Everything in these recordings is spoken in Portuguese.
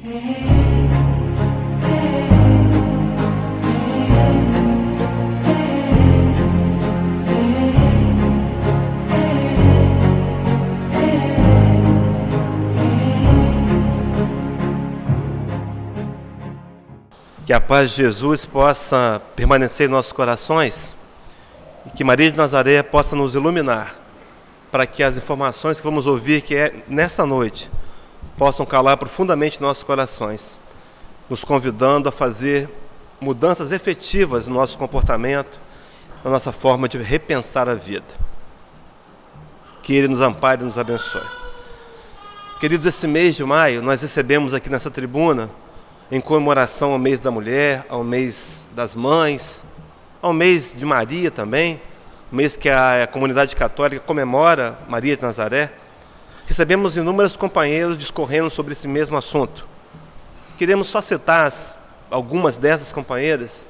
Que a paz de Jesus possa permanecer em nossos corações e que Maria de Nazaré possa nos iluminar para que as informações que vamos ouvir nessa noite possam calar profundamente nossos corações, nos convidando a fazer mudanças efetivas no nosso comportamento, na nossa forma de repensar a vida. Que Ele nos ampare e nos abençoe. Queridos, esse mês de maio nós recebemos aqui nessa tribuna, em comemoração ao mês da mulher, ao mês das mães, ao mês de Maria também, o mês que a comunidade católica comemora Maria de Nazaré, recebemos inúmeros companheiros discorrendo sobre esse mesmo assunto. Queremos só citar algumas dessas companheiras.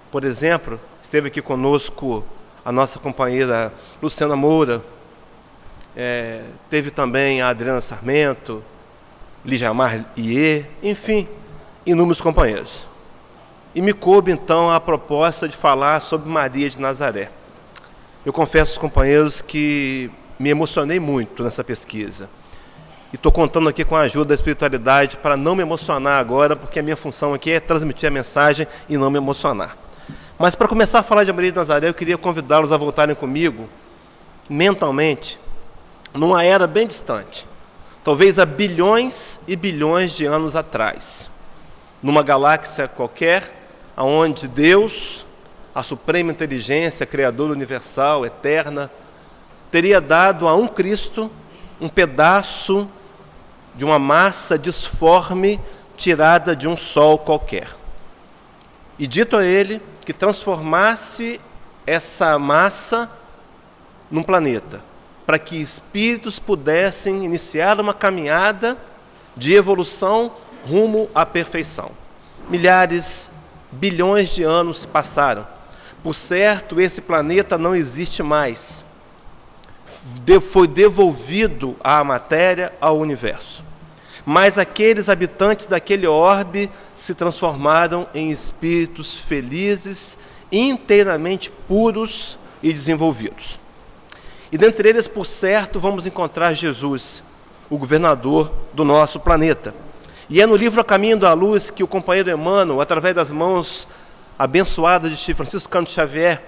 Por exemplo, esteve aqui conosco a nossa companheira Luciana Moura, teve também a Adriana Sarmento, Lijamar Iê, enfim, inúmeros companheiros. E me coube então a proposta de falar sobre Maria de Nazaré. Eu confesso aos companheiros que me emocionei muito nessa pesquisa. E estou contando aqui com a ajuda da espiritualidade para não me emocionar agora, porque a minha função aqui é transmitir a mensagem e não me emocionar. Mas para começar a falar de Maria de Nazaré, eu queria convidá-los a voltarem comigo, mentalmente, numa era bem distante, talvez há bilhões e bilhões de anos atrás, numa galáxia qualquer, onde Deus, a suprema inteligência, criadora universal, eterna, teria dado a um Cristo um pedaço de uma massa disforme tirada de um sol qualquer. E dito a ele que transformasse essa massa num planeta, para que espíritos pudessem iniciar uma caminhada de evolução rumo à perfeição. Milhares, bilhões de anos se passaram. Por certo, esse planeta não existe mais. Foi devolvido à matéria, ao universo. Mas aqueles habitantes daquele orbe se transformaram em espíritos felizes, inteiramente puros e desenvolvidos. E dentre eles, por certo, vamos encontrar Jesus, o governador do nosso planeta. E é no livro A Caminho da Luz que o companheiro Emmanuel, através das mãos abençoadas de Francisco Cândido Xavier,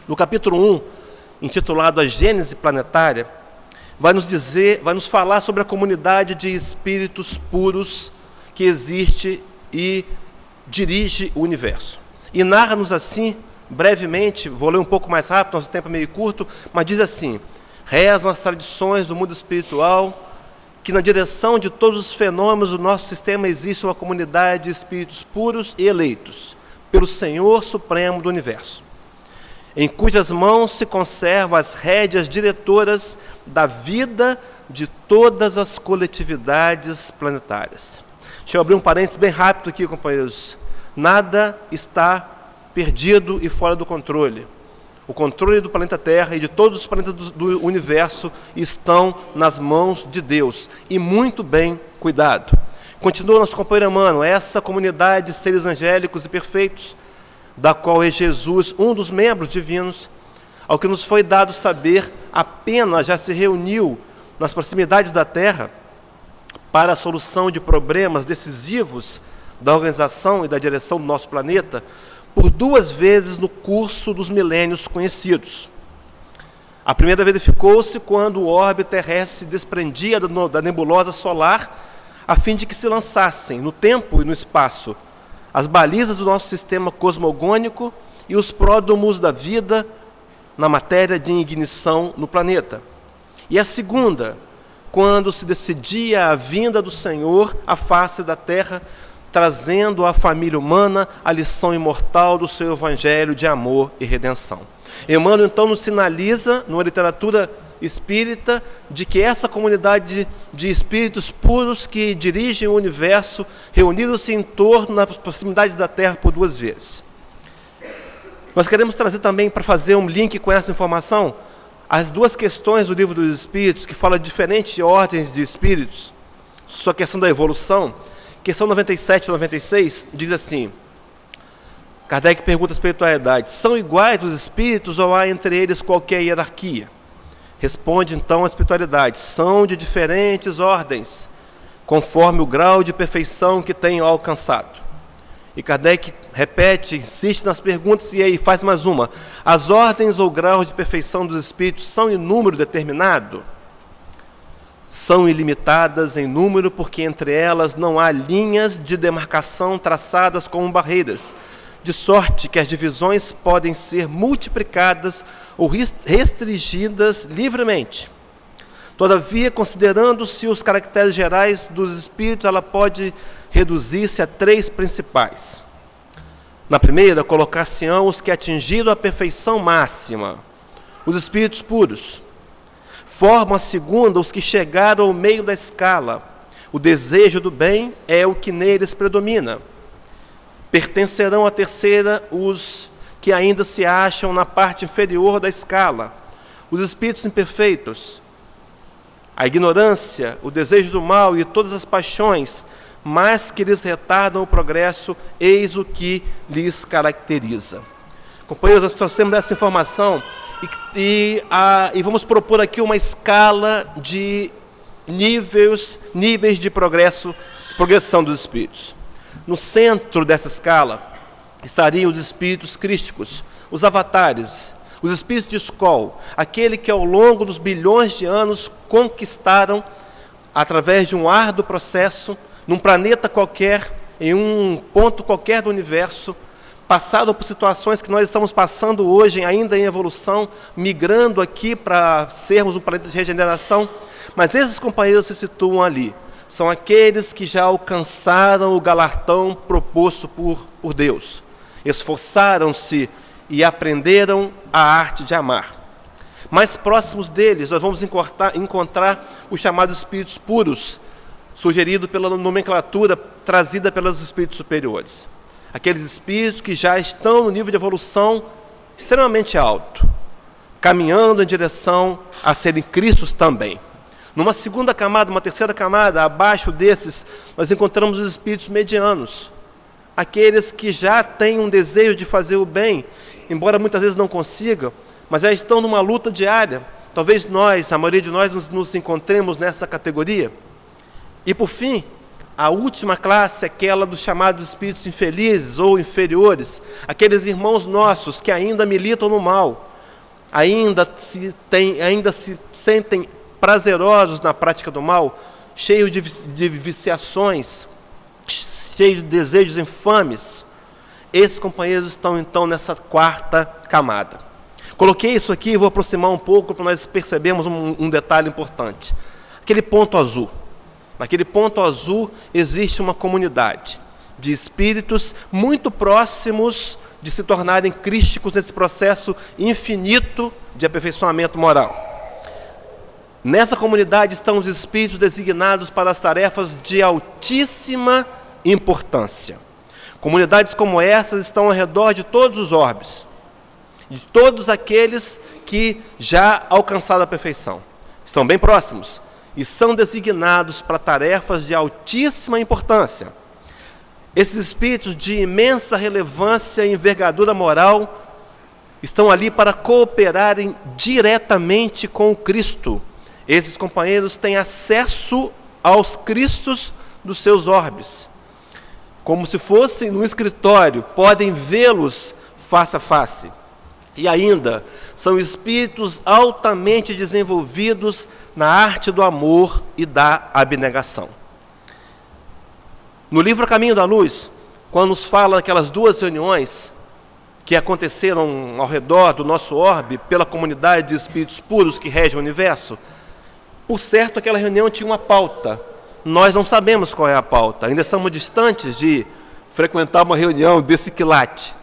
no capítulo 1, intitulado A Gênese Planetária, vai nos falar sobre a comunidade de espíritos puros que existe e dirige o universo. E narra-nos assim, brevemente, vou ler um pouco mais rápido, nosso tempo é meio curto, mas diz assim: rezam as tradições do mundo espiritual que na direção de todos os fenômenos do nosso sistema existe uma comunidade de espíritos puros e eleitos pelo Senhor Supremo do Universo, em cujas mãos se conservam as rédeas diretoras da vida de todas as coletividades planetárias. Deixa eu abrir um parênteses bem rápido aqui, companheiros. Nada está perdido e fora do controle. O controle do planeta Terra e de todos os planetas do universo estão nas mãos de Deus. E muito bem cuidado. Continua nosso companheiro Emmanuel, essa comunidade de seres angélicos e perfeitos, da qual é Jesus, um dos membros divinos, ao que nos foi dado saber, apenas já se reuniu nas proximidades da Terra para a solução de problemas decisivos da organização e da direção do nosso planeta, por 2 vezes no curso dos milênios conhecidos. A primeira verificou-se quando o orbe terrestre se desprendia da nebulosa solar, a fim de que se lançassem no tempo e no espaço as balizas do nosso sistema cosmogônico e os pródromos da vida na matéria de ignição no planeta. E a segunda, quando se decidia a vinda do Senhor à face da Terra, trazendo à família humana a lição imortal do seu evangelho de amor e redenção. Emmanuel, então, nos sinaliza, numa literatura espírita, de que essa comunidade de espíritos puros que dirigem o universo reuniram-se em torno, nas proximidades da Terra, por 2 vezes. Nós queremos trazer também, para fazer um link com essa informação, as 2 questões do Livro dos Espíritos, que fala de diferentes ordens de espíritos, sobre a questão da evolução, Questão 97 e 96 diz assim: Kardec pergunta a espiritualidade: são iguais os espíritos ou há entre eles qualquer hierarquia? Responde então a espiritualidade: são de diferentes ordens, conforme o grau de perfeição que tenham alcançado. E Kardec repete, insiste nas perguntas e aí faz mais uma: as ordens ou graus de perfeição dos espíritos são em número determinado? São ilimitadas em número, porque entre elas não há linhas de demarcação traçadas como barreiras, de sorte que as divisões podem ser multiplicadas ou restringidas livremente. Todavia, considerando-se os caracteres gerais dos espíritos, ela pode reduzir-se a 3 principais. Na primeira, colocar-se-ão os que atingiram a perfeição máxima, os espíritos puros. Formam a segunda os que chegaram ao meio da escala. O desejo do bem é o que neles predomina. Pertencerão à terceira os que ainda se acham na parte inferior da escala, os espíritos imperfeitos. A ignorância, o desejo do mal e todas as paixões, mas que lhes retardam o progresso, eis o que lhes caracteriza. Companheiros, nós trouxemos essa informação e vamos propor aqui uma escala de níveis de progressão dos espíritos. No centro dessa escala estariam os espíritos crísticos, os avatares, os espíritos de Skol, aquele que ao longo dos bilhões de anos conquistaram, através de um árduo processo, num planeta qualquer, em um ponto qualquer do universo, passaram por situações que nós estamos passando hoje, ainda em evolução, migrando aqui para sermos um planeta de regeneração, mas esses companheiros se situam ali. São aqueles que já alcançaram o galardão proposto por Deus. Esforçaram-se e aprenderam a arte de amar. Mais próximos deles, nós vamos encontrar os chamados espíritos puros, sugerido pela nomenclatura trazida pelos espíritos superiores. Aqueles espíritos que já estão no nível de evolução extremamente alto, caminhando em direção a serem Cristos também. Numa segunda camada, uma terceira camada, abaixo desses, nós encontramos os espíritos medianos, aqueles que já têm um desejo de fazer o bem, embora muitas vezes não consigam, mas já estão numa luta diária. Talvez a maioria de nós nos encontremos nessa categoria. E por fim, a última classe é aquela dos chamados espíritos infelizes ou inferiores, aqueles irmãos nossos que ainda militam no mal, ainda se sentem prazerosos na prática do mal, cheios de viciações, cheios de desejos infames. Esses companheiros estão então nessa quarta camada. Coloquei isso aqui e vou aproximar um pouco para nós percebermos um detalhe importante. Aquele ponto azul. Naquele ponto azul existe uma comunidade de espíritos muito próximos de se tornarem crísticos nesse processo infinito de aperfeiçoamento moral. Nessa comunidade estão os espíritos designados para as tarefas de altíssima importância. Comunidades como essas estão ao redor de todos os orbes, de todos aqueles que já alcançaram a perfeição. Estão bem próximos e são designados para tarefas de altíssima importância. Esses espíritos de imensa relevância e envergadura moral estão ali para cooperarem diretamente com o Cristo. Esses companheiros têm acesso aos Cristos dos seus orbes. Como se fossem no escritório, podem vê-los face a face. E ainda, são espíritos altamente desenvolvidos na arte do amor e da abnegação. No livro Caminho da Luz, quando nos fala daquelas 2 reuniões que aconteceram ao redor do nosso orbe, pela comunidade de espíritos puros que rege o universo, por certo, aquela reunião tinha uma pauta. Nós não sabemos qual é a pauta, ainda estamos distantes de frequentar uma reunião desse quilate.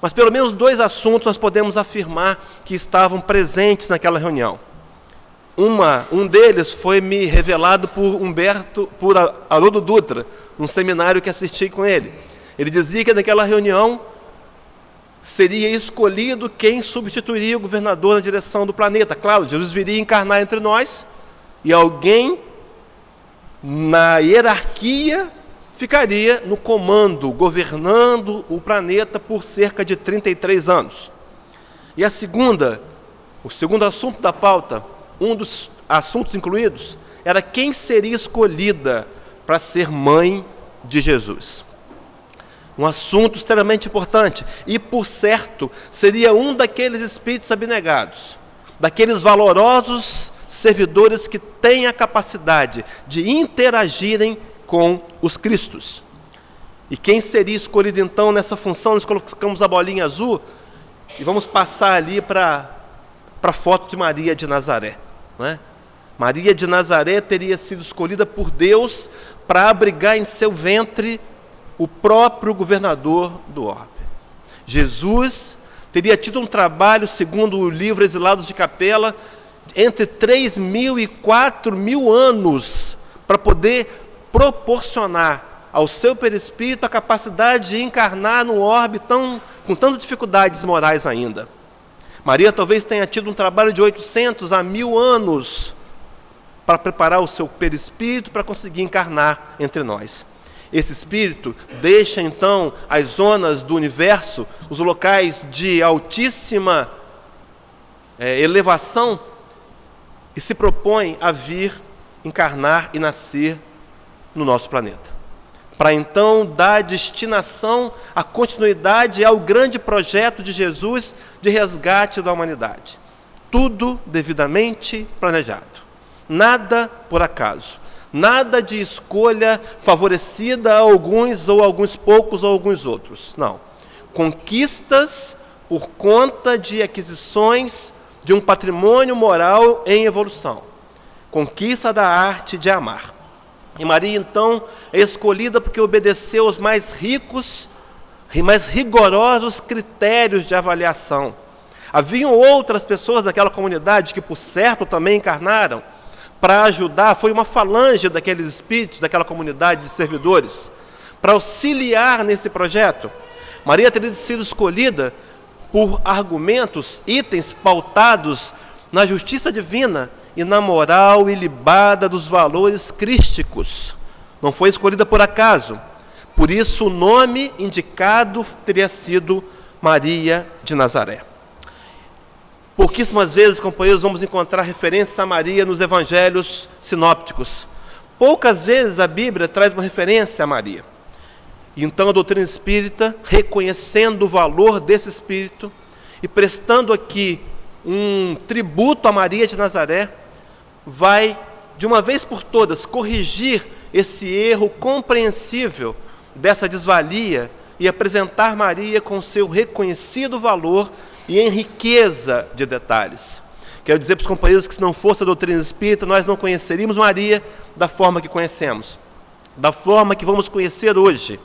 Mas pelo menos 2 assuntos nós podemos afirmar que estavam presentes naquela reunião. Um deles foi me revelado por Haroldo Dutra, num seminário que assisti com ele. Ele dizia que naquela reunião seria escolhido quem substituiria o governador na direção do planeta. Claro, Jesus viria encarnar entre nós, e alguém na hierarquia ficaria no comando, governando o planeta por cerca de 33 anos. E o segundo assunto da pauta, um dos assuntos incluídos, era quem seria escolhida para ser mãe de Jesus. Um assunto extremamente importante. E, por certo, seria um daqueles espíritos abnegados, daqueles valorosos servidores que têm a capacidade de interagirem com os Cristos. E quem seria escolhido, então, nessa função? Nós colocamos a bolinha azul e vamos passar ali para a foto de Maria de Nazaré, não é? Maria de Nazaré teria sido escolhida por Deus para abrigar em seu ventre o próprio governador do orbe. Jesus teria tido um trabalho, segundo o livro Exilados de Capela, entre 3.000 e 4.000 anos, para poder proporcionar ao seu perispírito a capacidade de encarnar no orbe com tantas dificuldades morais ainda. Maria talvez tenha tido um trabalho de 800 a 1.000 anos para preparar o seu perispírito para conseguir encarnar entre nós. Esse espírito deixa, então, as zonas do universo, os locais de altíssima elevação, e se propõe a vir encarnar e nascer no nosso planeta, para então dar destinação, a continuidade ao grande projeto de Jesus de resgate da humanidade. Tudo devidamente planejado, nada por acaso, nada de escolha favorecida a alguns ou alguns poucos ou alguns outros. Não. Conquistas por conta de aquisições de um patrimônio moral em evolução. Conquista da arte de amar. E Maria, então, é escolhida porque obedeceu aos mais ricos e mais rigorosos critérios de avaliação. Haviam outras pessoas daquela comunidade que, por certo, também encarnaram para ajudar, foi uma falange daqueles espíritos, daquela comunidade de servidores, para auxiliar nesse projeto. Maria teria sido escolhida por argumentos, itens pautados na justiça divina e na moral ilibada dos valores crísticos. Não foi escolhida por acaso. Por isso o nome indicado teria sido Maria de Nazaré. Pouquíssimas vezes, companheiros, vamos encontrar referência a Maria nos evangelhos sinópticos. Poucas vezes a Bíblia traz uma referência a Maria. Então a doutrina espírita, reconhecendo o valor desse espírito e prestando aqui um tributo a Maria de Nazaré, vai, de uma vez por todas, corrigir esse erro compreensível dessa desvalia e apresentar Maria com seu reconhecido valor e em riqueza de detalhes. Quero dizer para os companheiros que, se não fosse a doutrina espírita, nós não conheceríamos Maria da forma que conhecemos, da forma que vamos conhecer hoje,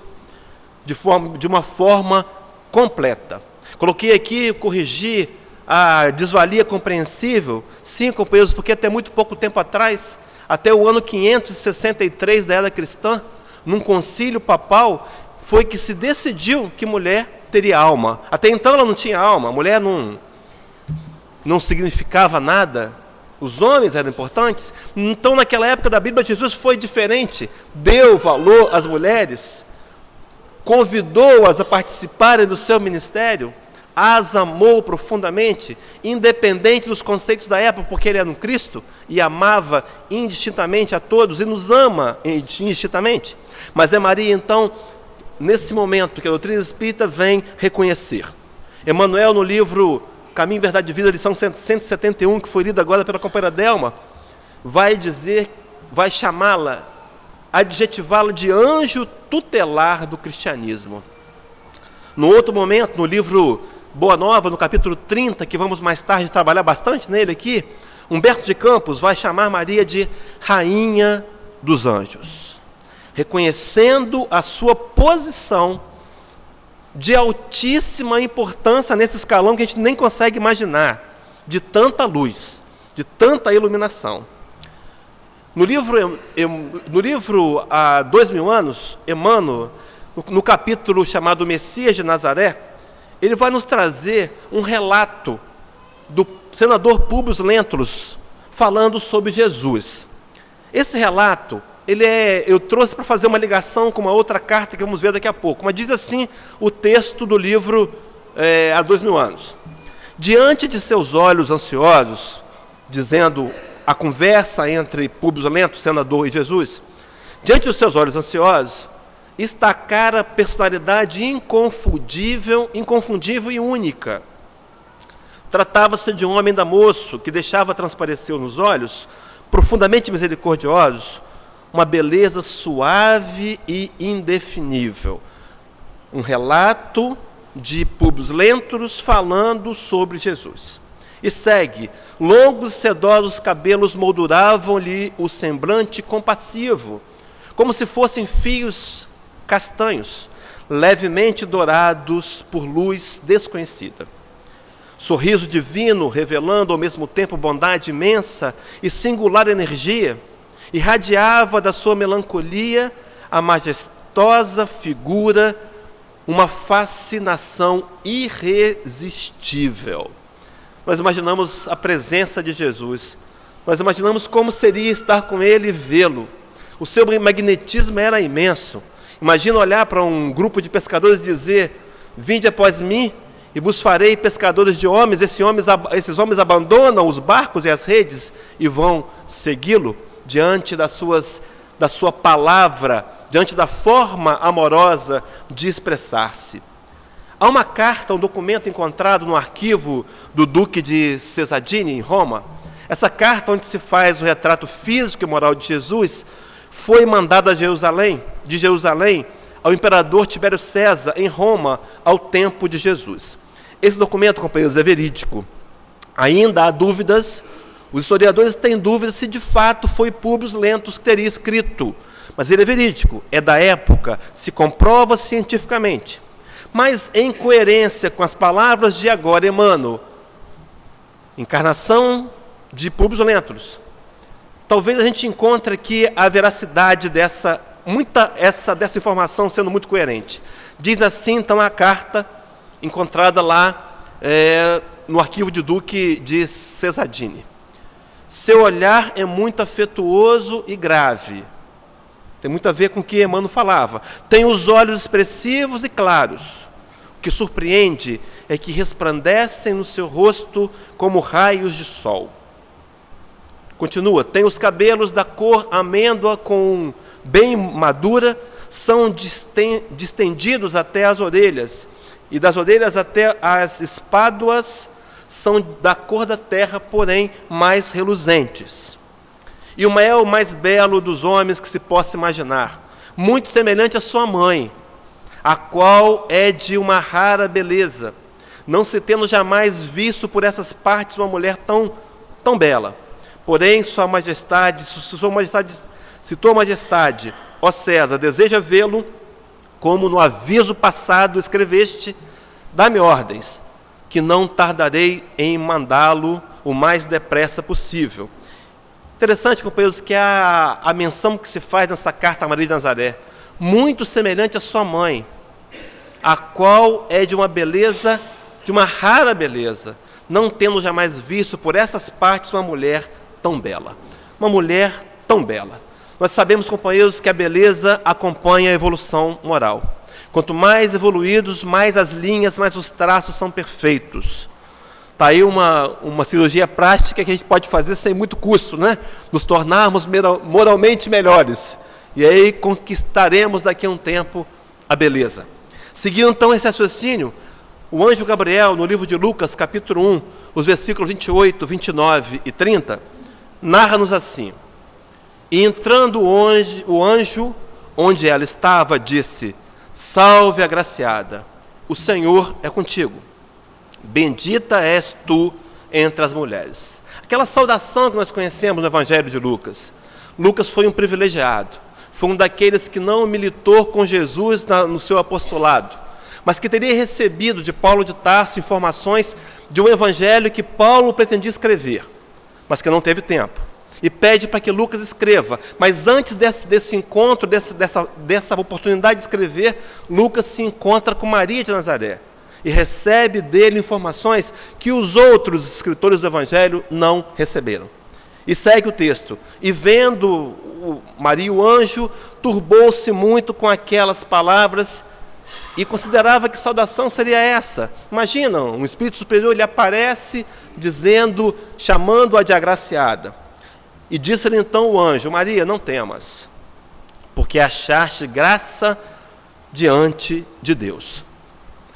de uma forma completa. Coloquei aqui, corrigi a desvalia compreensível, sim, companheiros, porque até muito pouco tempo atrás, até o ano 563 da era cristã, num concílio papal, foi que se decidiu que mulher teria alma. Até então ela não tinha alma, a mulher não significava nada, os homens eram importantes. Então, naquela época da Bíblia, Jesus foi diferente, deu valor às mulheres, convidou-as a participarem do seu ministério, as amou profundamente, independente dos conceitos da época, porque ele era um Cristo e amava indistintamente a todos e nos ama indistintamente. Mas é Maria, então, nesse momento que a doutrina espírita vem reconhecer. Emmanuel, no livro Caminho, Verdade e Vida, lição 171, que foi lida agora pela companheira Delma, vai chamá-la, adjetivá-la de anjo tutelar do cristianismo. No outro momento, no livro Boa Nova, no capítulo 30, que vamos mais tarde trabalhar bastante nele aqui, Humberto de Campos vai chamar Maria de Rainha dos Anjos, reconhecendo a sua posição de altíssima importância nesse escalão que a gente nem consegue imaginar, de tanta luz, de tanta iluminação. No livro Há 2000 anos, Emmanuel, no capítulo chamado Messias de Nazaré, ele vai nos trazer um relato do senador Públio Lentulus falando sobre Jesus. Esse relato eu trouxe para fazer uma ligação com uma outra carta que vamos ver daqui a pouco. Mas diz assim o texto do livro há 2000 anos. Diante de seus olhos ansiosos, dizendo a conversa entre Públio Lento, senador, e Jesus, diante dos seus olhos ansiosos, está a cara personalidade inconfundível e única. Tratava-se de um homem da moço que deixava transparecer nos olhos, profundamente misericordiosos, uma beleza suave e indefinível. Um relato de Públio Lento falando sobre Jesus. E segue: longos e sedosos cabelos molduravam-lhe o semblante compassivo, como se fossem fios castanhos, levemente dourados por luz desconhecida. Sorriso divino, revelando ao mesmo tempo bondade imensa e singular energia, irradiava da sua melancolia a majestosa figura, uma fascinação irresistível. Nós imaginamos a presença de Jesus, nós imaginamos como seria estar com ele e vê-lo. O seu magnetismo era imenso. Imagina olhar para um grupo de pescadores e dizer: vinde após mim e vos farei pescadores de homens. Esses homens abandonam os barcos e as redes e vão segui-lo diante da sua palavra, diante da forma amorosa de expressar-se. Há uma carta, um documento encontrado no arquivo do Duque de Cesadini, em Roma. Essa carta, onde se faz o retrato físico e moral de Jesus, foi mandada de Jerusalém ao imperador Tibério César, em Roma, ao tempo de Jesus. Esse documento, companheiros, é verídico. Ainda há dúvidas, os historiadores têm dúvidas se de fato foi Públio Lento que teria escrito, mas ele é verídico, é da época, se comprova cientificamente. Mas, em coerência com as palavras de agora, Emmanuel, encarnação de Públio Lento, talvez a gente encontre aqui a veracidade dessa informação sendo muito coerente. Diz assim, então, a carta encontrada lá no arquivo do Duque de Cesadini. Seu olhar é muito afetuoso e grave. Tem muito a ver com o que Emmanuel falava. Tem os olhos expressivos e claros. O que surpreende é que resplandecem no seu rosto como raios de sol. Continua, tem os cabelos da cor amêndoa com bem madura, são distendidos até as orelhas, e das orelhas até as espáduas são da cor da terra, porém mais reluzentes. E o maior, o mais belo dos homens que se possa imaginar, muito semelhante à sua mãe, a qual é de uma rara beleza, não se tendo jamais visto por essas partes uma mulher tão bela. Porém, se tua majestade, ó César, deseja vê-lo, como no aviso passado escreveste, dá-me ordens, que não tardarei em mandá-lo o mais depressa possível. Interessante, companheiros, que a menção que se faz nessa carta a Maria de Nazaré, muito semelhante à sua mãe, a qual é de uma beleza, de uma rara beleza, não tendo jamais visto por essas partes uma mulher tão bela. Uma mulher tão bela. Nós sabemos, companheiros, que a beleza acompanha a evolução moral. Quanto mais evoluídos, mais as linhas, mais os traços são perfeitos. Está aí uma cirurgia plástica que a gente pode fazer sem muito custo, né? Nos tornarmos moralmente melhores. E aí conquistaremos daqui a um tempo a beleza. Seguindo então esse raciocínio, o anjo Gabriel, no livro de Lucas, capítulo 1, os versículos 28, 29 e 30, narra-nos assim: e entrando o anjo onde ela estava, disse: salve, agraciada, o Senhor é contigo. Bendita és tu entre as mulheres. Aquela saudação que nós conhecemos no Evangelho de Lucas. Lucas foi um privilegiado. Foi um daqueles que não militou com Jesus no seu apostolado, mas que teria recebido de Paulo de Tarso informações de um evangelho que Paulo pretendia escrever, mas que não teve tempo. E pede para que Lucas escreva. Mas antes desse encontro, dessa oportunidade de escrever, Lucas se encontra com Maria de Nazaré e recebe dele informações que os outros escritores do Evangelho não receberam. E segue o texto: e vendo Maria e o anjo turbou-se muito com aquelas palavras e considerava que saudação seria essa. Imagina, um espírito superior, ele aparece dizendo, chamando-a de agraciada. E disse-lhe então o anjo: Maria, não temas, porque achaste graça diante de Deus.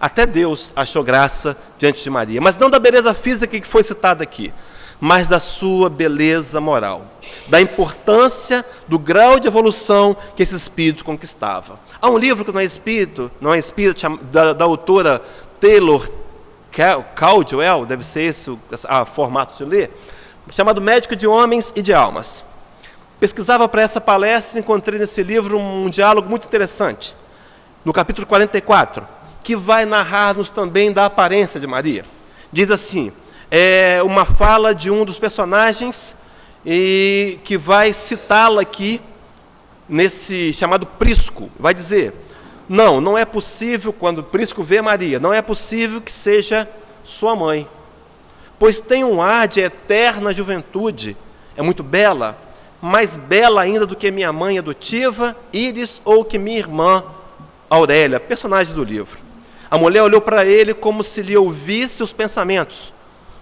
Até Deus achou graça diante de Maria, mas não da beleza física que foi citada aqui, mas da sua beleza moral, da importância do grau de evolução que esse espírito conquistava. Há um livro que não é espírito, da autora Taylor Caldwell, deve ser esse o formato de ler, chamado Médico de Homens e de Almas. Pesquisava para essa palestra e encontrei nesse livro um diálogo muito interessante, no capítulo 44, que vai narrar-nos também da aparência de Maria. Diz assim, é uma fala de um dos personagens e que vai citá-la aqui, nesse chamado Prisco. Vai dizer, não é possível, quando Prisco vê Maria, não é possível que seja sua mãe, pois tem um ar de eterna juventude, é muito bela, mais bela ainda do que minha mãe adotiva, Íris, ou que minha irmã Aurélia, personagem do livro. A mulher olhou para ele como se lhe ouvisse os pensamentos,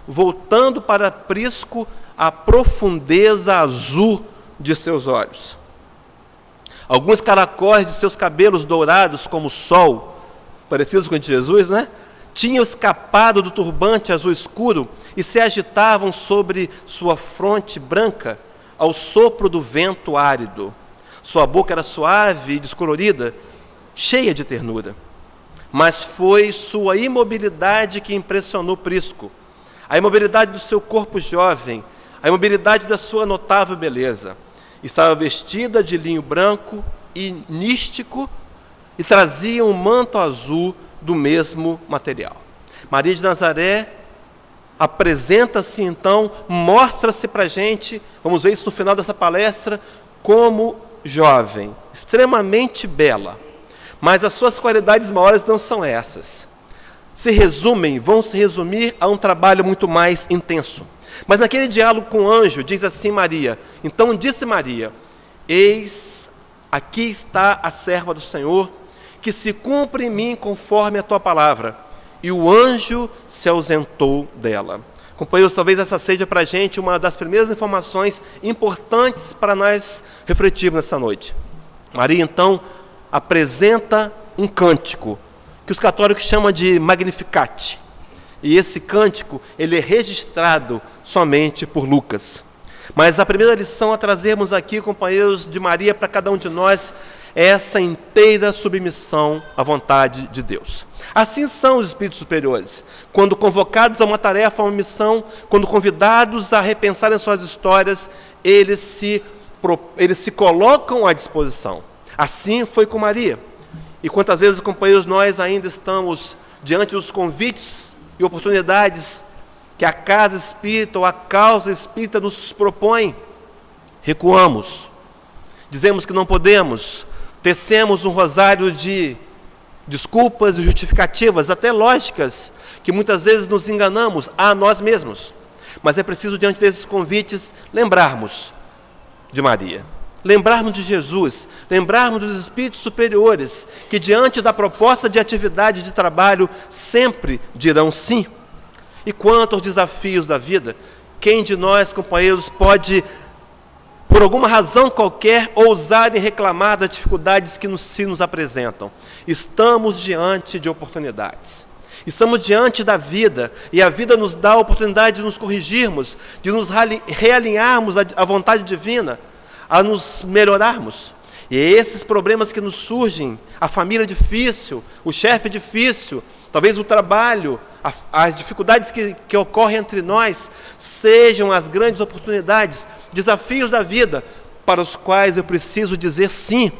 voltando para Prisco a profundeza azul de seus olhos. Alguns caracóis de seus cabelos dourados como o sol, parecidos com o de Jesus, né? Tinham escapado do turbante azul escuro e se agitavam sobre sua fronte branca ao sopro do vento árido. Sua boca era suave e descolorida, cheia de ternura. Mas foi sua imobilidade que impressionou Prisco. A imobilidade do seu corpo jovem, a imobilidade da sua notável beleza. Estava vestida de linho branco e nístico e trazia um manto azul do mesmo material. Maria de Nazaré apresenta-se então, mostra-se para a gente, vamos ver isso no final dessa palestra, como jovem, extremamente bela. Mas as suas qualidades maiores não são essas. Vão se resumir a um trabalho muito mais intenso. Mas naquele diálogo com o anjo, diz assim Maria, então disse Maria, eis, aqui está a serva do Senhor, que se cumpre em mim conforme a tua palavra. E o anjo se ausentou dela. Companheiros, talvez essa seja para a gente uma das primeiras informações importantes para nós refletirmos nessa noite. Maria, então, apresenta um cântico, que os católicos chamam de Magnificat. E esse cântico, ele é registrado somente por Lucas. Mas a primeira lição a trazermos aqui, companheiros, de Maria para cada um de nós, é essa inteira submissão à vontade de Deus. Assim são os espíritos superiores. Quando convocados a uma tarefa, a uma missão, quando convidados a repensarem suas histórias, eles se colocam à disposição. Assim foi com Maria. E quantas vezes, companheiros, nós ainda estamos diante dos convites e oportunidades que a casa espírita ou a causa espírita nos propõe, recuamos, dizemos que não podemos, tecemos um rosário de desculpas e justificativas, até lógicas, que muitas vezes nos enganamos a nós mesmos. Mas é preciso, diante desses convites, lembrarmos de Maria, lembrarmos de Jesus, lembrarmos dos espíritos superiores, que diante da proposta de atividade de trabalho, sempre dirão sim. E quanto aos desafios da vida, quem de nós, companheiros, pode, por alguma razão qualquer, ousar em reclamar das dificuldades que se nos apresentam? Estamos diante de oportunidades. Estamos diante da vida, e a vida nos dá a oportunidade de nos corrigirmos, de nos realinharmos à vontade divina, a nos melhorarmos. E esses problemas que nos surgem, a família difícil, o chefe difícil, talvez o trabalho, as dificuldades que ocorrem entre nós, sejam as grandes oportunidades, desafios da vida, para os quais eu preciso dizer sim.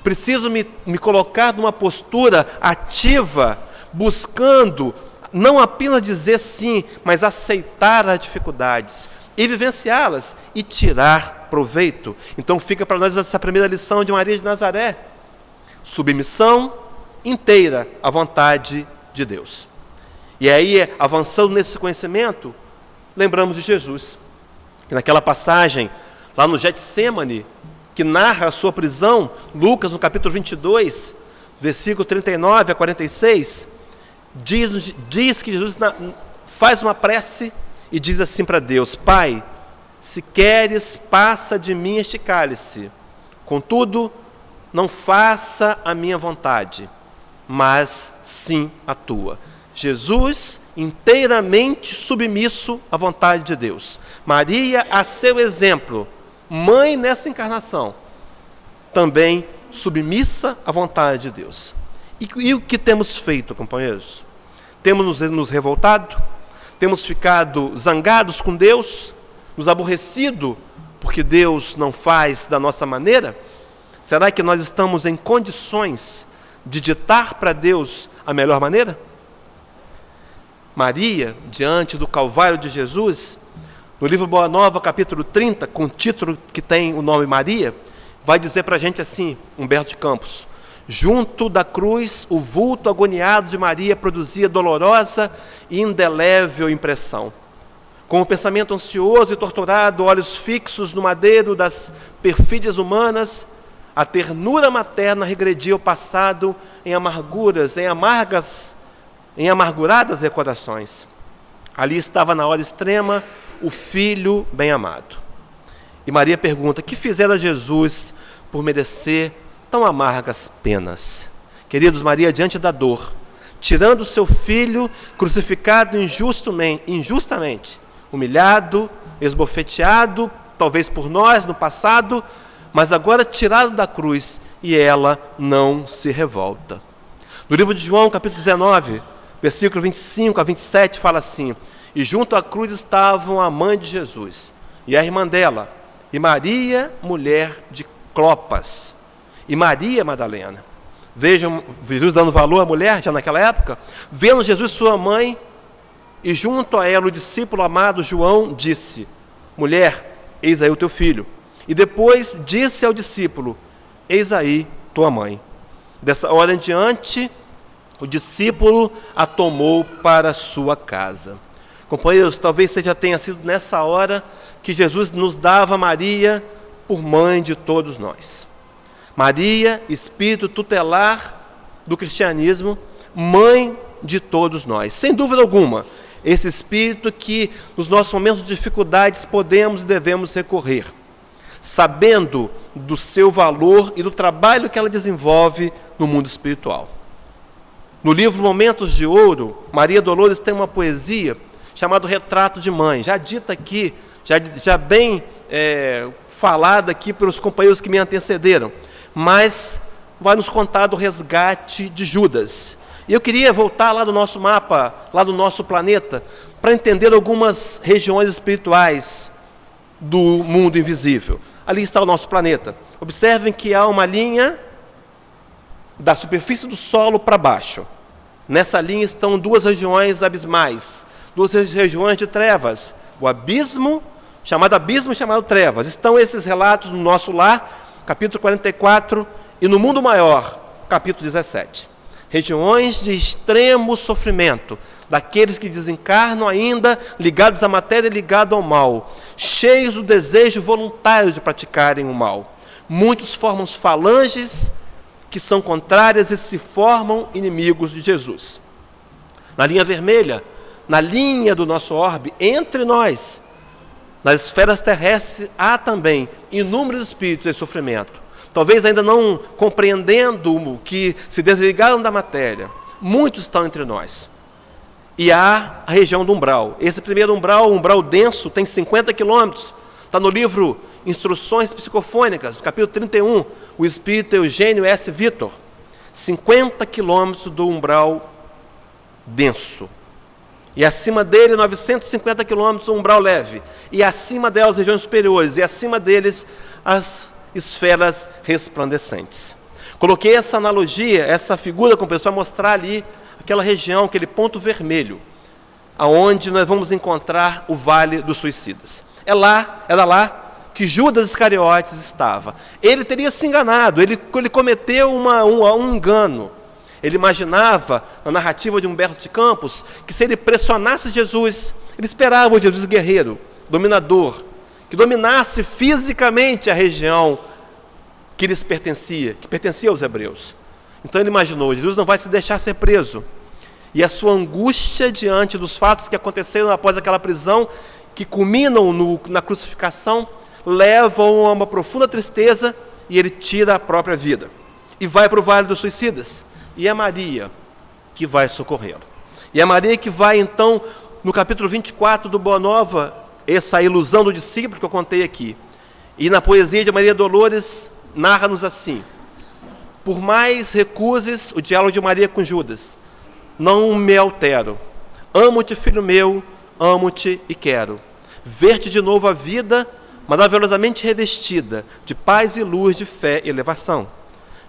Preciso me colocar numa postura ativa, buscando não apenas dizer sim, mas aceitar as dificuldades e vivenciá-las e tirar proveito. Então fica para nós essa primeira lição de Maria de Nazaré: submissão inteira à vontade de Deus. E aí, avançando nesse conhecimento, lembramos de Jesus, que naquela passagem, lá no Getsêmani, que narra a sua prisão, Lucas, no capítulo 22, versículo 39 a 46, diz que Jesus faz uma prece e diz assim para Deus: Pai, se queres, passa de mim este cálice. Contudo, não faça a minha vontade, mas sim a tua. Jesus inteiramente submisso à vontade de Deus. Maria, a seu exemplo, mãe nessa encarnação, também submissa à vontade de Deus. E o que temos feito, companheiros? Temos nos revoltado? Temos ficado zangados com Deus? Nos aborrecido porque Deus não faz da nossa maneira? Será que nós estamos em condições de ditar para Deus a melhor maneira? Maria, diante do Calvário de Jesus, no livro Boa Nova, capítulo 30, com o título que tem o nome Maria, vai dizer para a gente assim, Humberto de Campos: junto da cruz, o vulto agoniado de Maria produzia dolorosa e indelével impressão. Com o pensamento ansioso e torturado, olhos fixos no madeiro das perfídias humanas, a ternura materna regredia ao passado em amarguras, em amarguradas recordações. Ali estava na hora extrema o Filho bem-amado. E Maria pergunta: que fizera Jesus por merecer tão amargas penas? Queridos, Maria, diante da dor, tirando o seu filho crucificado injustamente, humilhado, esbofeteado, talvez por nós no passado, mas agora tirado da cruz, e ela não se revolta. No livro de João, capítulo 19, versículo 25 a 27, fala assim: e junto à cruz estavam a mãe de Jesus e a irmã dela, e Maria, mulher de Clopas, e Maria Madalena. Vejam, Jesus dando valor à mulher, já naquela época. Vendo Jesus sua mãe, e junto a ela o discípulo amado João, disse: mulher, eis aí o teu filho. E depois disse ao discípulo: eis aí tua mãe. Dessa hora em diante, o discípulo a tomou para a sua casa. Companheiros, talvez já tenha sido nessa hora que Jesus nos dava Maria por mãe de todos nós. Maria, espírito tutelar do cristianismo, mãe de todos nós. Sem dúvida alguma, esse espírito que nos nossos momentos de dificuldades podemos e devemos recorrer, sabendo do seu valor e do trabalho que ela desenvolve no mundo espiritual. No livro Momentos de Ouro, Maria Dolores tem uma poesia chamada Retrato de Mãe, já dita aqui, já bem falada aqui pelos companheiros que me antecederam, mas vai nos contar do resgate de Judas. E eu queria voltar lá do nosso mapa, lá do nosso planeta, para entender algumas regiões espirituais do mundo invisível. Ali está o nosso planeta. Observem que há uma linha da superfície do solo para baixo. Nessa linha estão duas regiões abismais, duas regiões de trevas. O abismo chamado trevas. Estão esses relatos no nosso lar, capítulo 44, e no mundo maior, capítulo 17. Regiões de extremo sofrimento, daqueles que desencarnam ainda ligados à matéria e ligados ao mal, cheios do desejo voluntário de praticarem o mal. Muitos formam falanges que são contrárias e se formam inimigos de Jesus. Na linha vermelha, na linha do nosso orbe, entre nós, nas esferas terrestres, há também inúmeros espíritos em sofrimento. Talvez ainda não compreendendo que se desligaram da matéria. Muitos estão entre nós. E há a região do umbral. Esse primeiro umbral, o umbral denso, tem 50 quilômetros. Está no livro Instruções Psicofônicas, no capítulo 31, o espírito Eugênio S. Vitor. 50 quilômetros do umbral denso. E acima dele, 950 quilômetros, o umbral leve. E acima delas, as regiões superiores. E acima deles, as esferas resplandecentes. Coloquei essa analogia, essa figura, com para mostrar ali aquela região, aquele ponto vermelho, aonde nós vamos encontrar o Vale dos Suicidas. Era lá que Judas Iscariotes estava. Ele teria se enganado, ele cometeu um engano. Ele imaginava, na narrativa de Humberto de Campos, que se ele pressionasse Jesus, ele esperava o Jesus guerreiro, dominador, que dominasse fisicamente a região que lhes pertencia, que pertencia aos hebreus. Então ele imaginou, Jesus não vai se deixar ser preso. E a sua angústia diante dos fatos que aconteceram após aquela prisão, que culminam na crucificação, levam a uma profunda tristeza e ele tira a própria vida. E vai para o Vale dos Suicidas. E é Maria que vai socorrê-lo. E é Maria que vai, então, no capítulo 24 do Boa Nova, essa ilusão do discípulo que eu contei aqui. E na poesia de Maria Dolores, narra-nos assim: por mais recuses o diálogo de Maria com Judas, não me altero. Amo-te, filho meu, amo-te e quero ver-te de novo a vida, maravilhosamente revestida de paz e luz, de fé e elevação.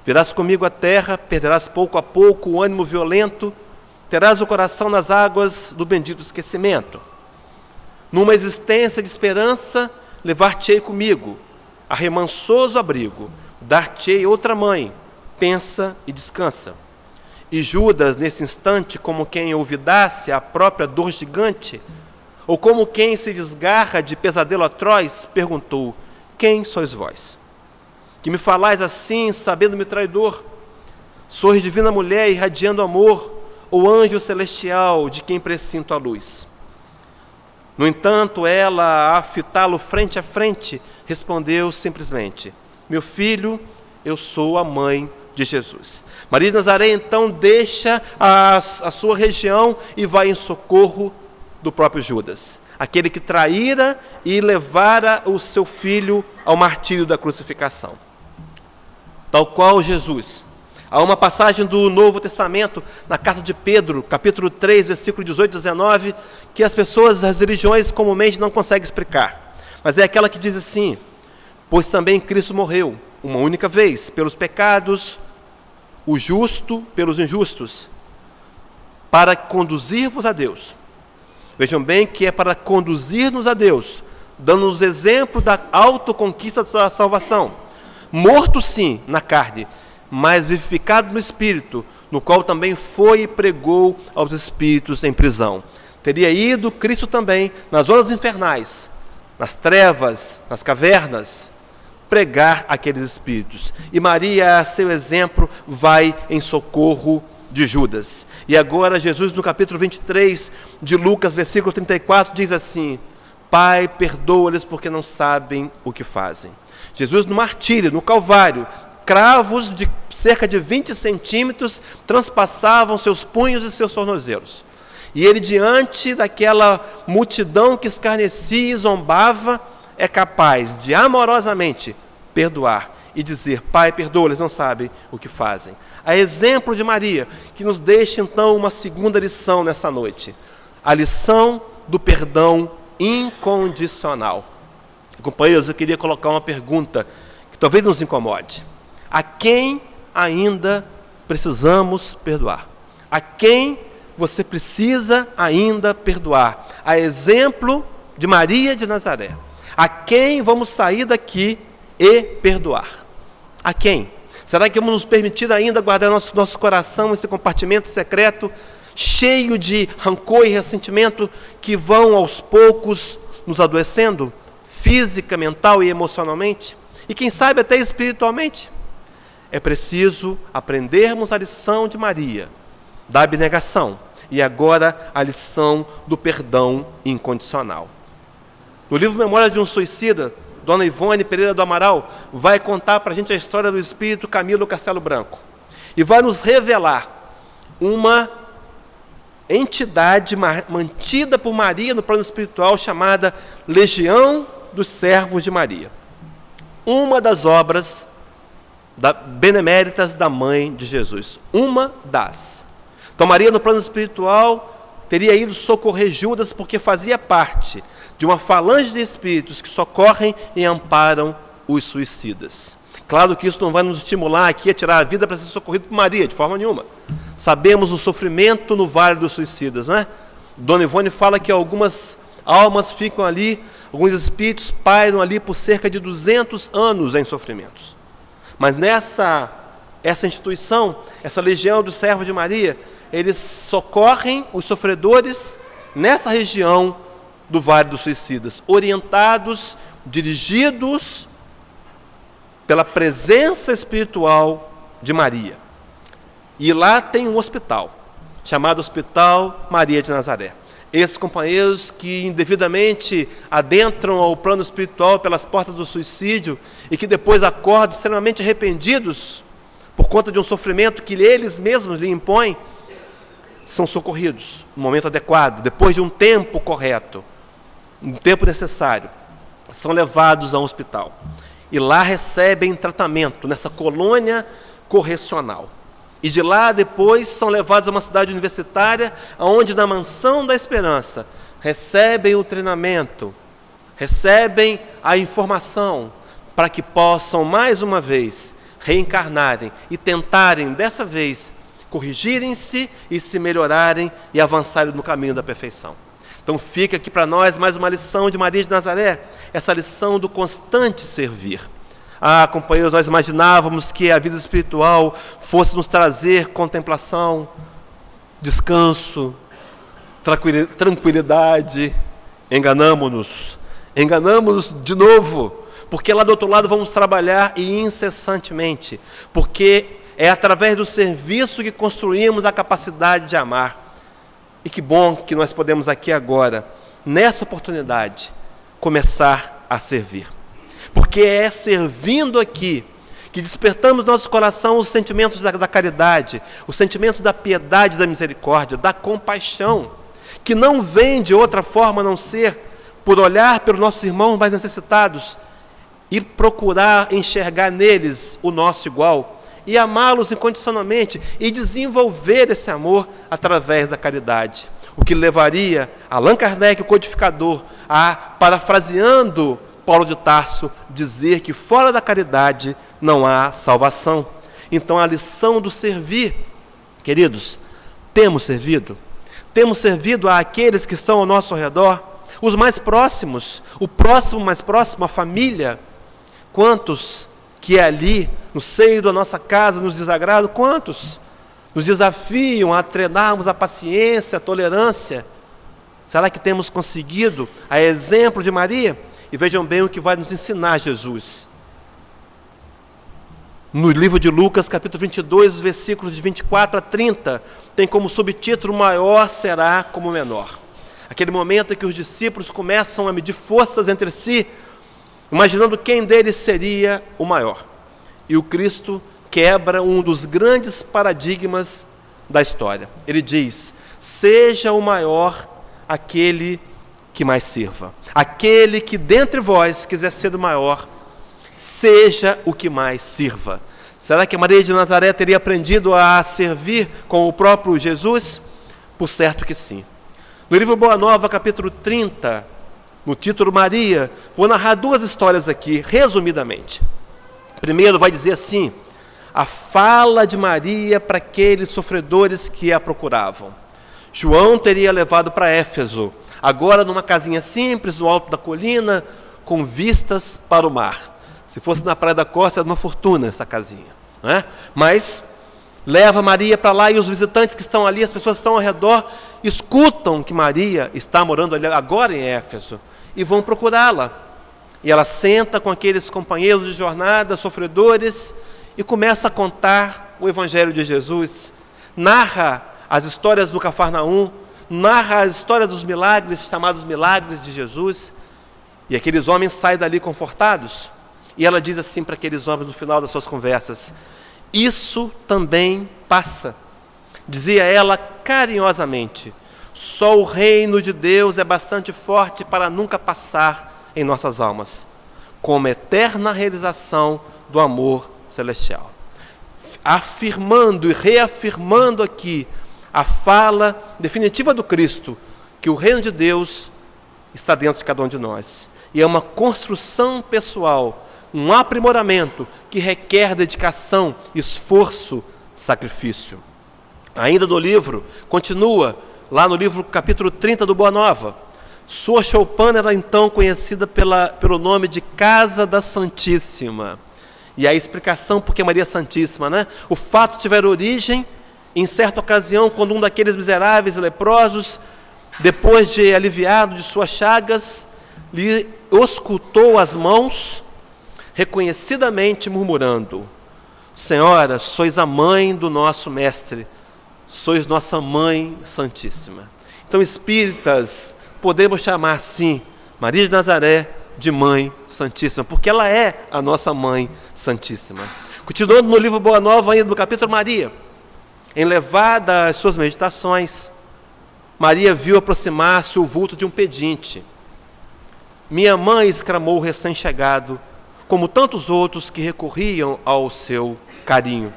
Virás comigo à terra, perderás pouco a pouco o ânimo violento, terás o coração nas águas do bendito esquecimento. Numa existência de esperança, levar-te-ei comigo, a remansoso abrigo, dar-te-ei outra mãe, pensa e descansa. E Judas, nesse instante, como quem olvidasse a própria dor gigante, ou como quem se desgarra de pesadelo atroz, perguntou: quem sois vós? Que me falais assim, sabendo-me traidor? Sois divina mulher, irradiando amor, ou anjo celestial, de quem presinto a luz? No entanto, ela, a fitá-lo frente a frente, respondeu simplesmente: meu filho, eu sou a mãe de Jesus. Maria de Nazaré, então, deixa a sua região e vai em socorro do próprio Judas, aquele que traíra e levara o seu filho ao martírio da crucificação. Tal qual Jesus. Há uma passagem do Novo Testamento, na carta de Pedro, capítulo 3, versículo 18 e 19, que as pessoas, as religiões comumente não conseguem explicar. Mas é aquela que diz assim: pois também Cristo morreu, uma única vez, pelos pecados, o justo pelos injustos, para conduzir-vos a Deus. Vejam bem que é para conduzir-nos a Deus, dando-nos exemplo da autoconquista da salvação. Morto sim, na carne, mas vivificado no Espírito, no qual também foi e pregou aos espíritos em prisão. Teria ido Cristo também nas zonas infernais, nas trevas, nas cavernas, pregar aqueles espíritos. E Maria, a seu exemplo, vai em socorro de Judas. E agora Jesus, no capítulo 23 de Lucas, versículo 34, diz assim: Pai, perdoa-lhes porque não sabem o que fazem. Jesus, no martírio, no Calvário, cravos de cerca de 20 centímetros transpassavam seus punhos e seus tornozelos. E ele, diante daquela multidão que escarnecia e zombava, é capaz de amorosamente perdoar e dizer: Pai, perdoa, eles não sabem o que fazem. A exemplo de Maria, que nos deixa então uma segunda lição nessa noite: a lição do perdão incondicional. Companheiros, eu queria colocar uma pergunta que talvez nos incomode: a quem ainda precisamos perdoar? A quem você precisa ainda perdoar? A exemplo de Maria de Nazaré. A quem vamos sair daqui e perdoar? A quem? Será que vamos nos permitir ainda guardar nosso coração, esse compartimento secreto, cheio de rancor e ressentimento, que vão aos poucos nos adoecendo, física, mental e emocionalmente? E quem sabe até espiritualmente? É preciso aprendermos a lição de Maria, da abnegação, e agora a lição do perdão incondicional. No livro Memória de um Suicida, Dona Ivone Pereira do Amaral vai contar para a gente a história do espírito Camilo Castelo Branco. E vai nos revelar uma entidade mantida por Maria no plano espiritual, chamada Legião dos Servos de Maria. Uma das obras beneméritas da Mãe de Jesus. Uma das. Então Maria, no plano espiritual, teria ido socorrer Judas porque fazia parte de uma falange de espíritos que socorrem e amparam os suicidas. Claro que isso não vai nos estimular aqui a tirar a vida para ser socorrido por Maria, de forma nenhuma. Sabemos o sofrimento no Vale dos Suicidas, não é? Dona Ivone fala que algumas almas ficam ali, alguns espíritos pairam ali por cerca de 200 anos em sofrimentos. Mas essa instituição, essa legião dos servos de Maria, eles socorrem os sofredores nessa região do Vale dos Suicidas, orientados, dirigidos pela presença espiritual de Maria. E lá tem um hospital, chamado Hospital Maria de Nazaré. Esses companheiros que indevidamente adentram ao plano espiritual pelas portas do suicídio e que depois acordam extremamente arrependidos por conta de um sofrimento que eles mesmos lhe impõem, são socorridos no momento adequado, depois de um tempo correto, um tempo necessário, são levados a um hospital. E lá recebem tratamento, nessa colônia correcional. E de lá depois são levados a uma cidade universitária, onde na Mansão da Esperança recebem o treinamento, recebem a informação, para que possam mais uma vez reencarnarem e tentarem dessa vez corrigirem-se e se melhorarem e avançarem no caminho da perfeição. Então fica aqui para nós mais uma lição de Maria de Nazaré, essa lição do constante servir. Companheiros, nós imaginávamos que a vida espiritual fosse nos trazer contemplação, descanso, tranquilidade. Enganamo-nos de novo, porque lá do outro lado vamos trabalhar e incessantemente, porque é através do serviço que construímos a capacidade de amar. E que bom que nós podemos aqui agora, nessa oportunidade, começar a servir. Porque é servindo aqui que despertamos no nosso coração os sentimentos da caridade, os sentimentos da piedade, da misericórdia, da compaixão, que não vem de outra forma a não ser por olhar pelos nossos irmãos mais necessitados e procurar enxergar neles o nosso igual e amá-los incondicionalmente e desenvolver esse amor através da caridade. O que levaria Allan Kardec, o codificador, a, parafraseando Paulo de Tarso, dizer que fora da caridade não há salvação. Então a lição do servir, queridos, temos servido àqueles que estão ao nosso redor, os mais próximos, o próximo mais próximo, a família. Quantos que ali, no seio da nossa casa, nos desagradam? Quantos nos desafiam a treinarmos a paciência, a tolerância? Será que temos conseguido, a exemplo de Maria? E vejam bem o que vai nos ensinar Jesus. No livro de Lucas, capítulo 22, os versículos de 24 a 30, tem como subtítulo: maior será como menor. Aquele momento em que os discípulos começam a medir forças entre si, imaginando quem deles seria o maior. E o Cristo quebra um dos grandes paradigmas da história. Ele diz: seja o maior aquele que mais sirva. Aquele que dentre vós quiser ser o maior, seja o que mais sirva. Será que Maria de Nazaré teria aprendido a servir com o próprio Jesus? Por certo que sim. No livro Boa Nova, capítulo 30, no título Maria, vou narrar duas histórias aqui, resumidamente. Primeiro vai dizer assim: a fala de Maria para aqueles sofredores que a procuravam. João teria levado para Éfeso, agora numa casinha simples, no alto da colina, com vistas para o mar. Se fosse na Praia da Costa, era uma fortuna essa casinha, não é? Mas leva Maria para lá e os visitantes que estão ali, as pessoas que estão ao redor, escutam que Maria está morando ali agora em Éfeso e vão procurá-la. E ela senta com aqueles companheiros de jornada, sofredores, e começa a contar o Evangelho de Jesus, narra as histórias do Cafarnaum, narra a história dos milagres, chamados milagres de Jesus, e aqueles homens saem dali confortados, e ela diz assim para aqueles homens no final das suas conversas: isso também passa. Dizia ela carinhosamente: só o reino de Deus é bastante forte para nunca passar em nossas almas, como eterna realização do amor celestial. Afirmando e reafirmando aqui a fala definitiva do Cristo, que o reino de Deus está dentro de cada um de nós. E é uma construção pessoal, um aprimoramento que requer dedicação, esforço, sacrifício. Ainda no livro, continua, lá no livro capítulo 30 do Boa Nova, sua choupana era então conhecida pelo nome de Casa da Santíssima. E a explicação porque Maria Santíssima, né? O fato tiver origem em certa ocasião, quando um daqueles miseráveis e leprosos, depois de aliviado de suas chagas, lhe auscultou as mãos, reconhecidamente murmurando: Senhora, sois a mãe do nosso mestre, sois nossa mãe santíssima. Então, espíritas, podemos chamar sim Maria de Nazaré de mãe santíssima, porque ela é a nossa mãe santíssima. Continuando no livro Boa Nova, ainda no capítulo Maria, enlevada às suas meditações, Maria viu aproximar-se o vulto de um pedinte. Minha mãe, exclamou o recém-chegado, como tantos outros que recorriam ao seu carinho.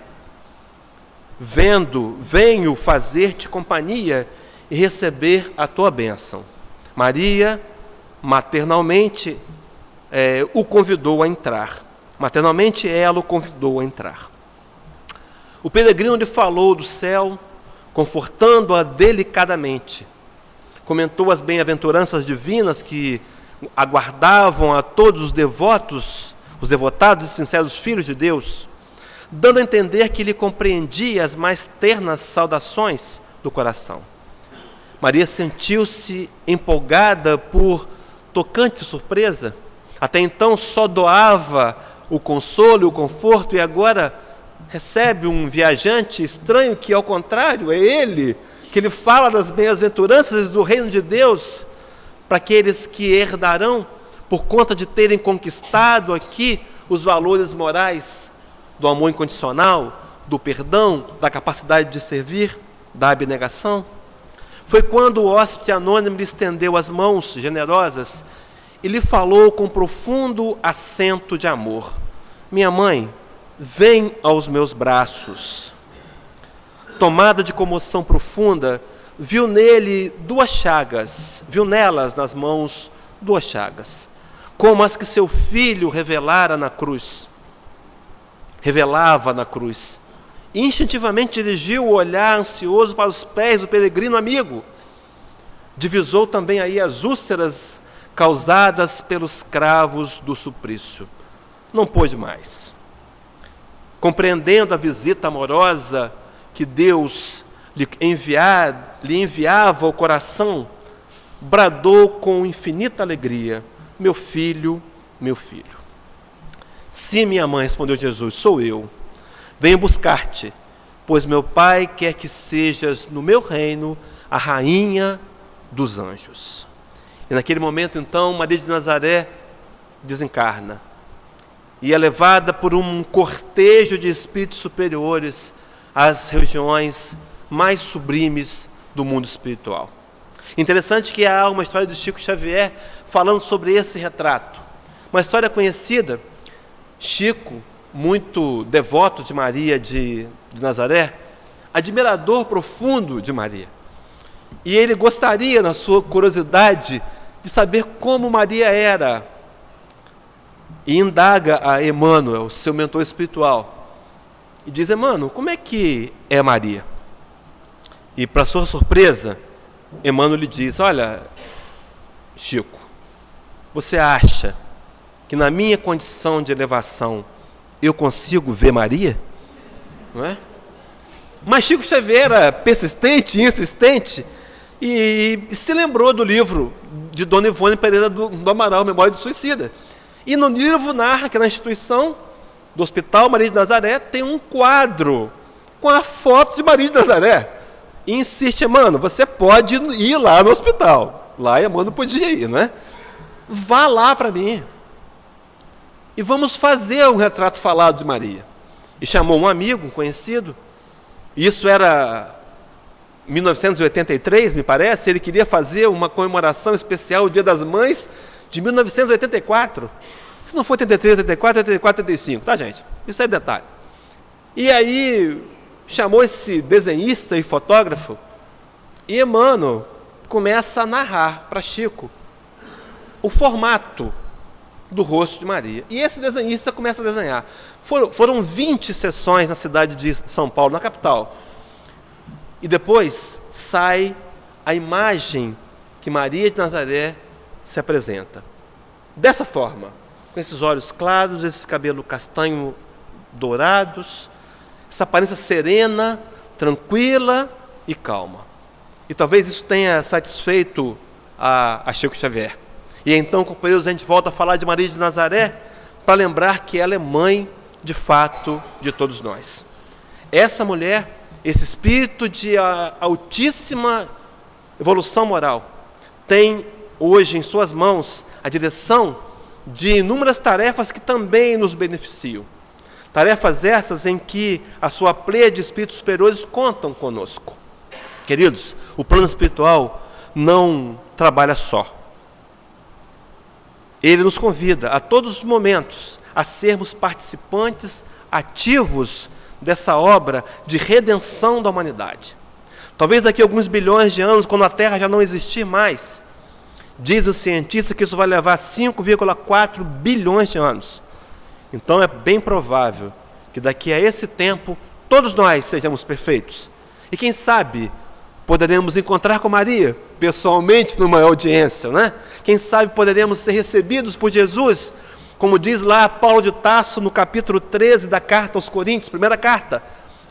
Venho fazer-te companhia e receber a tua bênção. Maria, maternalmente, o convidou a entrar. Maternalmente, ela o convidou a entrar. O peregrino lhe falou do céu, confortando-a delicadamente. Comentou as bem-aventuranças divinas que aguardavam a todos os devotos, os devotados e sinceros filhos de Deus, dando a entender que lhe compreendia as mais ternas saudações do coração. Maria sentiu-se empolgada por tocante surpresa. Até então só doava o consolo e o conforto, e agora recebe um viajante estranho que, ao contrário, é ele que lhe fala das bem-aventuranças do reino de Deus para aqueles que herdarão por conta de terem conquistado aqui os valores morais do amor incondicional, do perdão, da capacidade de servir, da abnegação. Foi quando o hóspede anônimo lhe estendeu as mãos generosas e lhe falou com profundo acento de amor: minha mãe, vem aos meus braços. Tomada de comoção profunda, viu nelas nas mãos duas chagas, como as que seu filho revelava na cruz. E instintivamente dirigiu o olhar ansioso para os pés do peregrino amigo. Divisou também aí as úlceras causadas pelos cravos do suplício. Não pôde mais. Compreendendo a visita amorosa que Deus lhe enviava ao coração, bradou com infinita alegria: meu filho, meu filho. Sim, minha mãe, respondeu Jesus, sou eu. Venho buscar-te, pois meu Pai quer que sejas no meu reino a rainha dos anjos. E naquele momento, então, Maria de Nazaré desencarna e é levada por um cortejo de espíritos superiores às regiões mais sublimes do mundo espiritual. Interessante que há uma história de Chico Xavier falando sobre esse retrato. Uma história conhecida. Chico, muito devoto de Maria de Nazaré, admirador profundo de Maria. E ele gostaria, na sua curiosidade, de saber como Maria era. E indaga a Emmanuel, seu mentor espiritual, e diz: Emmanuel, como é que é Maria? E, para sua surpresa, Emmanuel lhe diz: olha, Chico, você acha que na minha condição de elevação eu consigo ver Maria? Não é? Mas Chico Xavier era persistente, insistente, e se lembrou do livro de Dona Ivone Pereira do Amaral, Memória do Suicida. E no livro narra que na instituição do Hospital Maria de Nazaré tem um quadro com a foto de Maria de Nazaré. E insiste: Emmanuel, você pode ir lá no hospital. Lá Emmanuel podia ir, não é? Vá lá para mim. E vamos fazer um retrato falado de Maria. E chamou um amigo, um conhecido. Isso era 1983, me parece. Ele queria fazer uma comemoração especial, o Dia das Mães, de 1984. Se não for 83, 84, 84, 85, tá, gente? Isso é detalhe. E aí chamou esse desenhista e fotógrafo, e Emmanuel começa a narrar para Chico o formato do rosto de Maria. E esse desenhista começa a desenhar. Foram 20 sessões na cidade de São Paulo, na capital. E depois sai a imagem que Maria de Nazaré se apresenta. Dessa forma, com esses olhos claros, esse cabelo castanho dourados, essa aparência serena, tranquila e calma. E talvez isso tenha satisfeito a Chico Xavier. E então, companheiros, a gente volta a falar de Maria de Nazaré para lembrar que ela é mãe, de fato, de todos nós. Essa mulher, esse espírito de altíssima evolução moral, tem hoje em suas mãos a direção de inúmeras tarefas que também nos beneficiam. Tarefas essas em que a sua pleia de espíritos superiores contam conosco. Queridos, o plano espiritual não trabalha só. Ele nos convida a todos os momentos a sermos participantes ativos dessa obra de redenção da humanidade. Talvez daqui a alguns bilhões de anos, quando a Terra já não existir mais, diz o cientista que isso vai levar 5,4 bilhões de anos. Então é bem provável que daqui a esse tempo todos nós sejamos perfeitos. E quem sabe poderemos encontrar com Maria pessoalmente numa audiência, né? Quem sabe poderemos ser recebidos por Jesus, como diz lá Paulo de Tarso no capítulo 13 da carta aos Coríntios, primeira carta,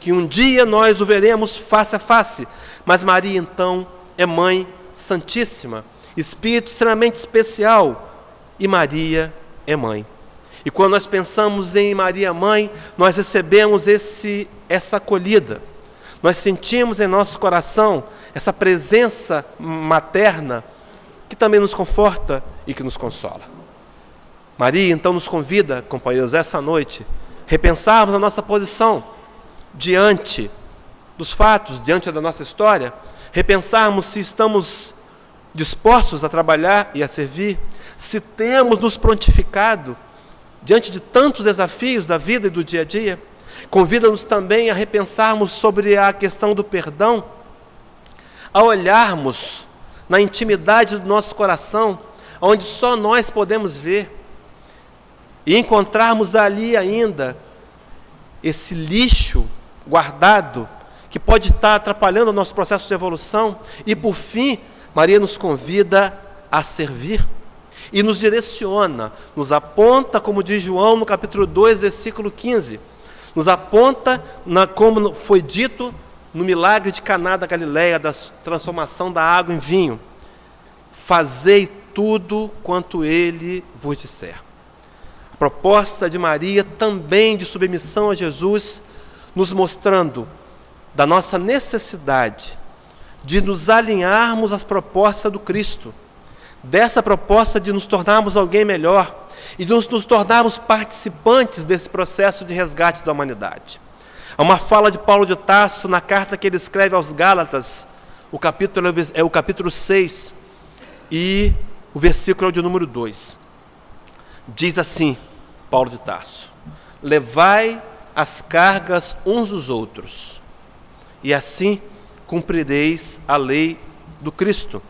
que um dia nós o veremos face a face. Mas Maria então é mãe santíssima, espírito extremamente especial, e Maria é mãe. E quando nós pensamos em Maria mãe, nós recebemos essa acolhida. Nós sentimos em nosso coração essa presença materna que também nos conforta e que nos consola. Maria então nos convida, companheiros, essa noite, repensarmos a nossa posição diante dos fatos, diante da nossa história, repensarmos se estamos dispostos a trabalhar e a servir, se temos nos prontificado diante de tantos desafios da vida e do dia a dia. Convida-nos também a repensarmos sobre a questão do perdão, a olharmos na intimidade do nosso coração, onde só nós podemos ver, e encontrarmos ali ainda esse lixo guardado, que pode estar atrapalhando o nosso processo de evolução. E por fim, Maria nos convida a servir, e nos direciona, nos aponta, como diz João no capítulo 2, versículo 15, nos aponta, como foi dito no milagre de Caná da Galileia, da transformação da água em vinho: fazei tudo quanto ele vos disser. A proposta de Maria também de submissão a Jesus, nos mostrando da nossa necessidade de nos alinharmos às propostas do Cristo, dessa proposta de nos tornarmos alguém melhor e de nos tornarmos participantes desse processo de resgate da humanidade. Há uma fala de Paulo de Tarso na carta que ele escreve aos Gálatas, o capítulo é o capítulo 6, e o versículo é o de número 2. Diz assim, Paulo de Tarso: levai as cargas uns dos outros, e assim cumprireis a lei do Cristo.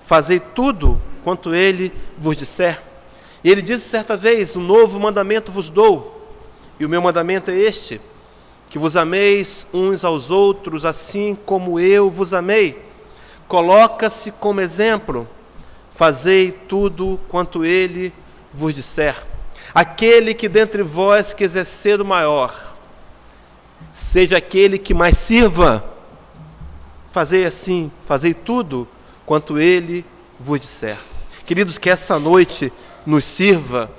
Fazei tudo quanto ele vos disser. E ele disse certa vez: um novo mandamento vos dou, e o meu mandamento é este, que vos ameis uns aos outros, assim como eu vos amei. Coloca-se como exemplo: fazei tudo quanto ele vos disser. Aquele que dentre vós quiser ser o maior, seja aquele que mais sirva. Fazei assim, fazei tudo quanto ele vos disser. Queridos, que essa noite nos sirva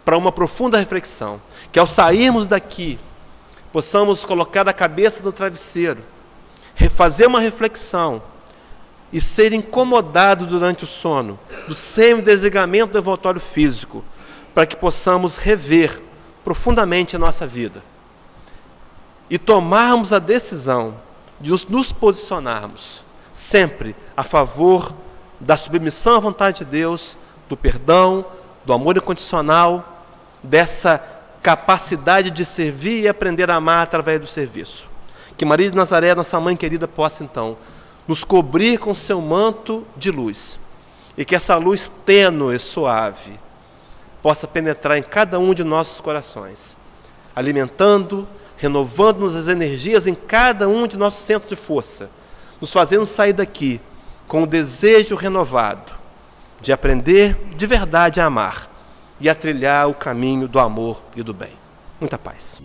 para uma profunda reflexão, que ao sairmos daqui, possamos colocar a cabeça no travesseiro, fazer uma reflexão e ser incomodado durante o sono, do semi-desligamento do envoltório físico, para que possamos rever profundamente a nossa vida e tomarmos a decisão de nos posicionarmos sempre a favor da submissão à vontade de Deus, do perdão, do amor incondicional, dessa capacidade de servir e aprender a amar através do serviço. Que Maria de Nazaré, nossa mãe querida, possa então nos cobrir com seu manto de luz, e que essa luz tênue e suave possa penetrar em cada um de nossos corações, alimentando, renovando-nos as energias em cada um de nossos centros de força, nos fazendo sair daqui com o desejo renovado de aprender de verdade a amar e a trilhar o caminho do amor e do bem. Muita paz.